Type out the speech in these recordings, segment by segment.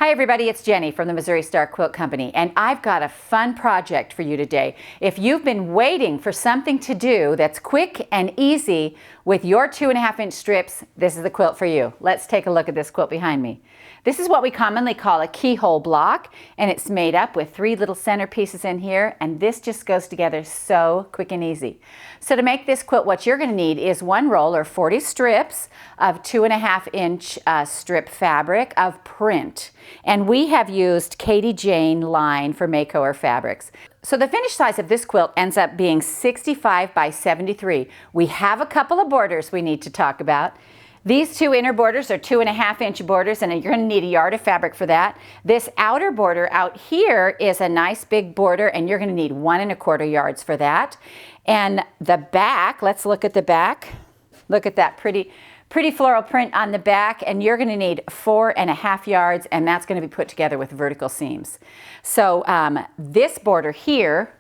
Hi everybody, it's Jenny from the Missouri Star Quilt Company, and I've got a fun project for you today. If you've been waiting for something to do that's quick and easy with your 2.5-inch strips, this is the quilt for you. Let's take a look at this quilt behind me. This is what we commonly call a keyhole block, and it's made up with 3 little center pieces in here, and this just goes together so quick and easy. So to make this quilt, what you're going to need is 1 roll or 40 strips of 2.5-inch strip fabric of print. And we have used Katie Jane line for Mako or fabrics. So the finished size of this quilt ends up being 65 by 73. We have a couple of borders we need to talk about. These 2 inner borders are 2.5-inch borders, and you're going to need a yard of fabric for that. This outer border out here is a nice big border, and you're going to need 1 1/4 yards for that. And the back, let's look at the back. Look at that pretty floral print on the back, and you're going to need 4.5 yards, and that's going to be put together with vertical seams. So this border here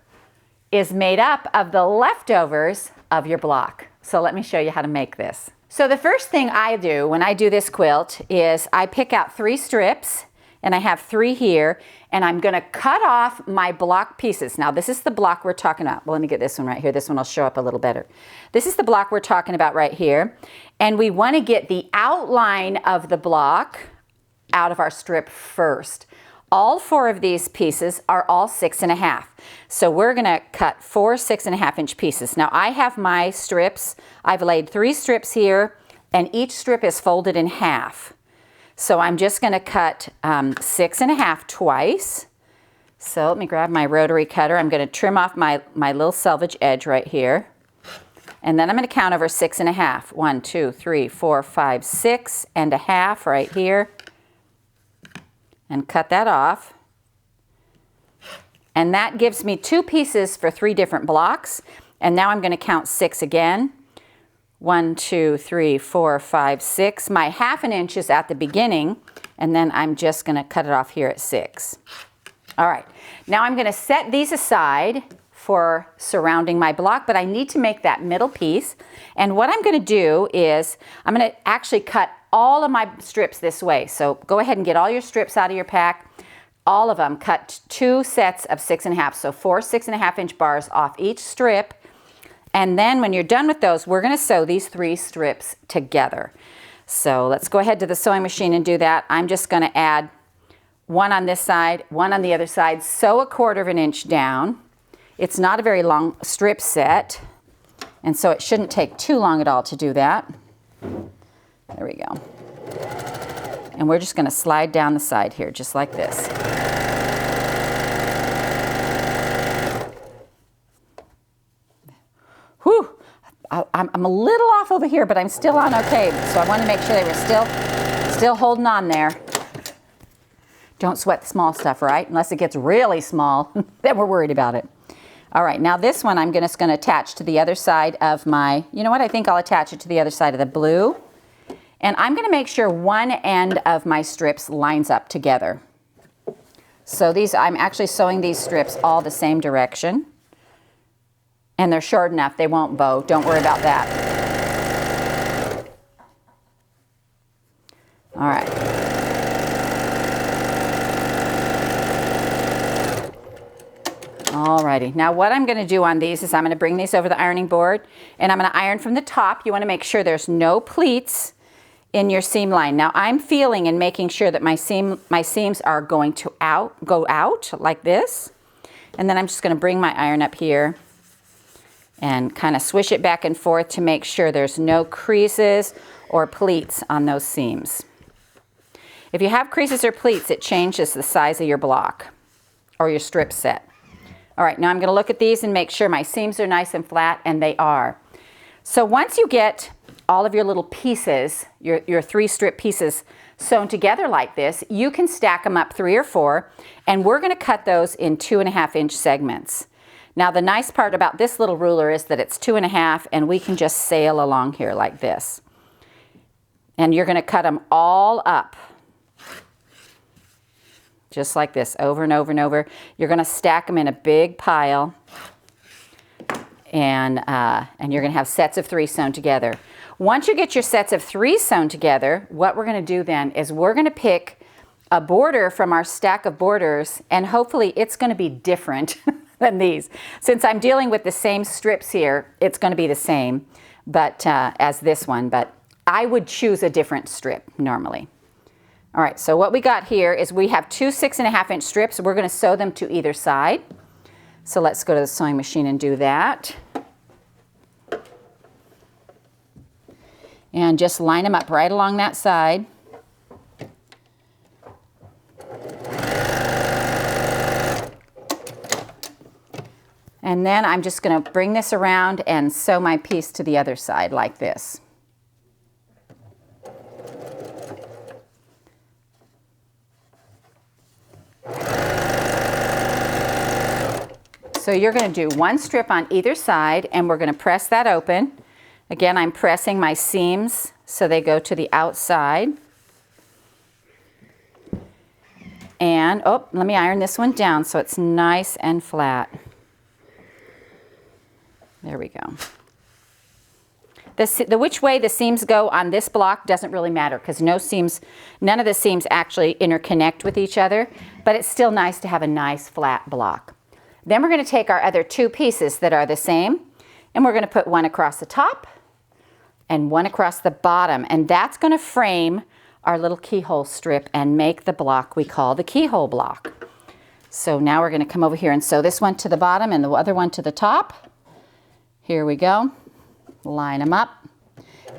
is made up of the leftovers of your block. So let me show you how to make this. So the first thing I do when I do this quilt is I pick out 3 strips, and I have 3 here, and I'm going to cut off my block pieces. Now this is the block we're talking about. Well, let me get this one right here. This one will show up a little better. This is the block we're talking about right here, and we want to get the outline of the block out of our strip first. All 4 of these pieces are all 6.5. So we're going to cut 4 6.5-inch pieces. Now I have my strips. I've laid 3 strips here, and each strip is folded in half. So I'm just going to cut 6.5 twice. So let me grab my rotary cutter. I'm going to trim off my little selvage edge right here. And then I'm going to count over 6.5. 1, 2, 3, 4, 5, 6.5 right here. And cut that off. And that gives me 2 pieces for 3 different blocks. And now I'm going to count 6 again. 1, 2, 3, 4, 5, 6. My 1/2 inch is at the beginning, and then I'm just going to cut it off here at 6. All right, now I'm going to set these aside for surrounding my block, but I need to make that middle piece. And what I'm going to do is I'm going to actually cut all of my strips this way. So go ahead and get all your strips out of your pack. All of them, cut 2 sets of 6.5, so 4 6.5-inch bars off each strip. And then when you're done with those, we're going to sew these 3 strips together. So let's go ahead to the sewing machine and do that. I'm just going to add 1 on this side, 1 on the other side, sew 1/4 inch down. It's not a very long strip set, and so it shouldn't take too long at all to do that. There we go. And we're just going to slide down the side here, just like this. Whew! I'm a little off over here, but I'm still on okay. So I want to make sure they were still holding on there. Don't sweat the small stuff, right? Unless it gets really small, then we're worried about it. All right, now this one I'm just going to attach to the other side of my, you know what, I think I'll attach it to the other side of the blue. And I'm going to make sure one end of my strips lines up together. So I'm actually sewing these strips all the same direction. And they're short enough, they won't bow. Don't worry about that. All right. Alrighty, now what I'm going to do on these is I'm going to bring these over the ironing board, and I'm going to iron from the top. You want to make sure there's no pleats in your seam line. Now I'm feeling and making sure that my seams are going to go out like this, and then I'm just going to bring my iron up here and kind of swish it back and forth to make sure there's no creases or pleats on those seams. If you have creases or pleats, it changes the size of your block or your strip set. All right, now I'm going to look at these and make sure my seams are nice and flat, and they are. So once you get all of your little pieces, your 3 strip pieces sewn together like this, you can stack them up 3 or 4, and we're going to cut those in 2.5-inch segments. Now the nice part about this little ruler is that it's 2.5, and we can just sail along here like this. And you're going to cut them all up. Just like this, over and over and over. You're going to stack them in a big pile, and you're going to have sets of 3 sewn together. Once you get your sets of 3 sewn together, what we're going to do then is we're going to pick a border from our stack of borders, and hopefully it's going to be different than these. Since I'm dealing with the same strips here, it's going to be the same but as this one, but I would choose a different strip normally. All right, so what we got here is we have two 6.5-inch strips. We're going to sew them to either side. So let's go to the sewing machine and do that. And just line them up right along that side. And then I'm just going to bring this around and sew my piece to the other side like this. So you're going to do one strip on either side, and we're going to press that open. Again, I'm pressing my seams so they go to the outside. And, oh, let me iron this one down so it's nice and flat. There we go. The which way the seams go on this block doesn't really matter because none of the seams actually interconnect with each other, but it's still nice to have a nice flat block. Then we're going to take our other two pieces that are the same, and we're going to put one across the top and one across the bottom, and that's going to frame our little keyhole strip and make the block we call the keyhole block. So now we're going to come over here and sew this one to the bottom and the other one to the top. Here we go. Line them up.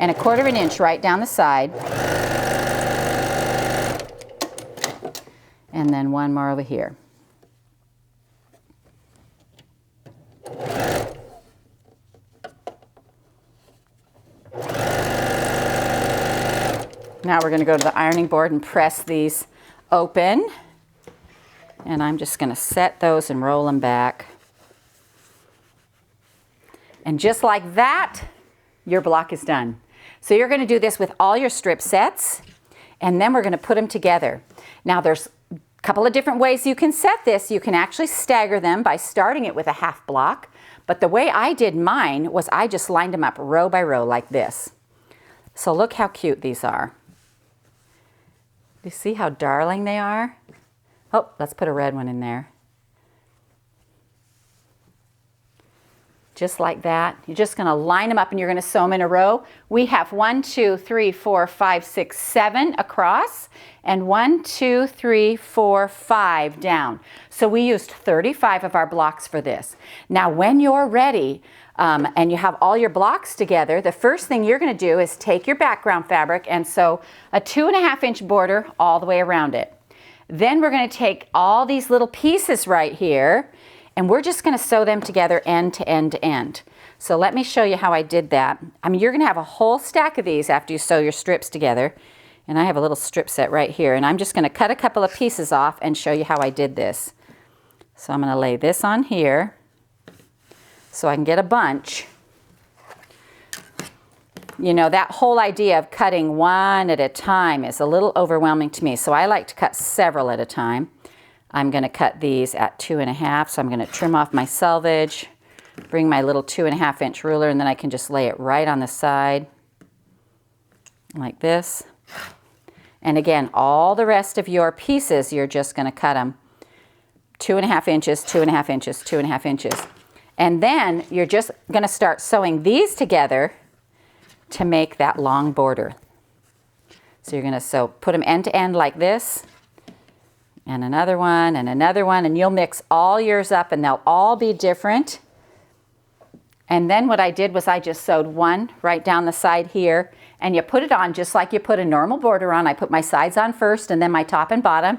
And 1/4 inch right down the side. And then one more over here. Now we're going to go to the ironing board and press these open. And I'm just going to set those and roll them back. And just like that, your block is done. So you're going to do this with all your strip sets, and then we're going to put them together. Now there's a couple of different ways you can set this. You can actually stagger them by starting it with a half block, but the way I did mine was I just lined them up row by row like this. So look how cute these are. Do you see how darling they are? Oh, let's put a red one in there. Just like that. You're just going to line them up and you're going to sew them in a row. We have 1, 2, 3, 4, 5, 6, 7 across, and 1, 2, 3, 4, 5 down. So we used 35 of our blocks for this. Now when you're ready and you have all your blocks together, the first thing you're going to do is take your background fabric and sew a 2.5-inch border all the way around it. Then we're going to take all these little pieces right here, and we're just going to sew them together end to end to end. So let me show you how I did that. I mean, you're going to have a whole stack of these after you sew your strips together. And I have a little strip set right here. And I'm just going to cut a couple of pieces off and show you how I did this. So I'm going to lay this on here so I can get a bunch. You know, that whole idea of cutting one at a time is a little overwhelming to me. So I like to cut several at a time. I'm going to cut these at 2.5, so I'm going to trim off my selvage, bring my little 2.5-inch ruler, and then I can just lay it right on the side like this. And again, all the rest of your pieces, you're just going to cut them 2.5 inches, 2.5 inches, 2.5 inches. And then you're just going to start sewing these together to make that long border. So you're going to put them end to end like this. And another one, and you'll mix all yours up and they'll all be different. And then what I did was I just sewed one right down the side here, and you put it on just like you put a normal border on. I put my sides on first and then my top and bottom,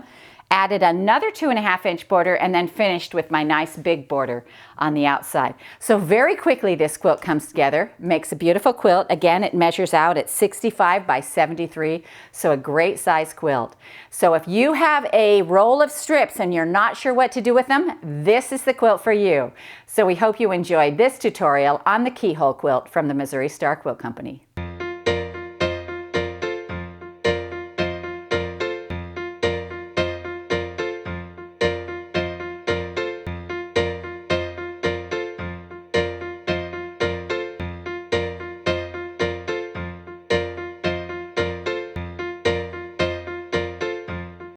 added another 2.5-inch border, and then finished with my nice big border on the outside. So very quickly this quilt comes together, makes a beautiful quilt. Again, it measures out at 65 by 73, so a great size quilt. So if you have a roll of strips and you're not sure what to do with them, this is the quilt for you. So we hope you enjoyed this tutorial on the Keyhole quilt from the Missouri Star Quilt Company.